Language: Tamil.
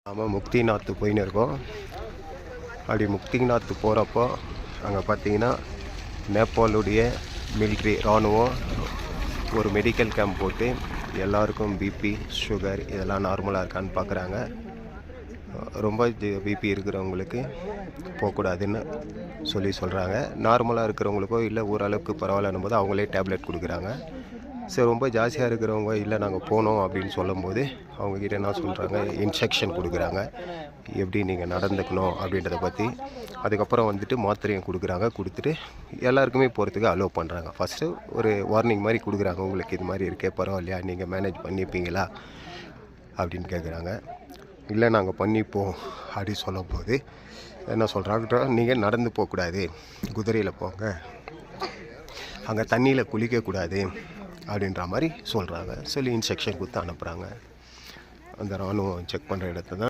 நாம் முக்திநாத் போயின்னு இருக்கோம். அப்படி முக்திநாத் போகிறப்போ அங்கே பார்த்தீங்கன்னா நேபாளுடைய மிலிட்ரி இராணுவம் ஒரு மெடிக்கல் கேம்ப் போட்டு எல்லாருக்கும் பிபி சுகர் இதெல்லாம் நார்மலாக இருக்கான்னு பார்க்குறாங்க. ரொம்ப பிபி இருக்கிறவங்களுக்கு போகக்கூடாதுன்னு சொல்கிறாங்க. நார்மலாக இருக்கிறவங்களுக்கோ இல்லை ஓரளவுக்கு பரவாயில்லன்னும் போது அவங்களே டேப்லெட் கொடுக்குறாங்க. சரி, ரொம்ப ஜாஸ்தியாக இருக்கிறவங்க இல்லை நாங்கள் போனோம் அப்படின்னு சொல்லும்போது அவங்கக்கிட்ட என்ன சொல்கிறாங்க, இன்ஸ்ட்ரக்ஷன் கொடுக்குறாங்க எப்படி நீங்கள் நடந்துக்கணும் அப்படின்றத பற்றி. அதுக்கப்புறம் வந்துட்டு மாத்திரையும் கொடுக்குறாங்க. கொடுத்துட்டு எல்லாருக்குமே போகிறதுக்கு அலோவ் பண்ணுறாங்க. ஃபஸ்ட்டு ஒரு வார்னிங் மாதிரி கொடுக்குறாங்க, உங்களுக்கு இது மாதிரி இருக்கே பரவாயில்லையா, நீங்கள் மேனேஜ் பண்ணிப்பீங்களா அப்படின்னு கேட்குறாங்க. இல்லை நாங்கள் பண்ணிப்போம் அப்படின்னு சொல்லும்போது என்ன சொல்கிறாங்க, நீங்கள் நடந்து போகக்கூடாது, குதிரையில் போங்க, அங்கே தண்ணியில் குளிக்கக்கூடாது அப்படின்ற மாதிரி சொல்கிறாங்க. சொல்லி இன்ஸ்ட்ரக்ஷன் கொடுத்து அனுப்புகிறாங்க. அந்த இராணுவம் செக் பண்ணுற இடத்த தான்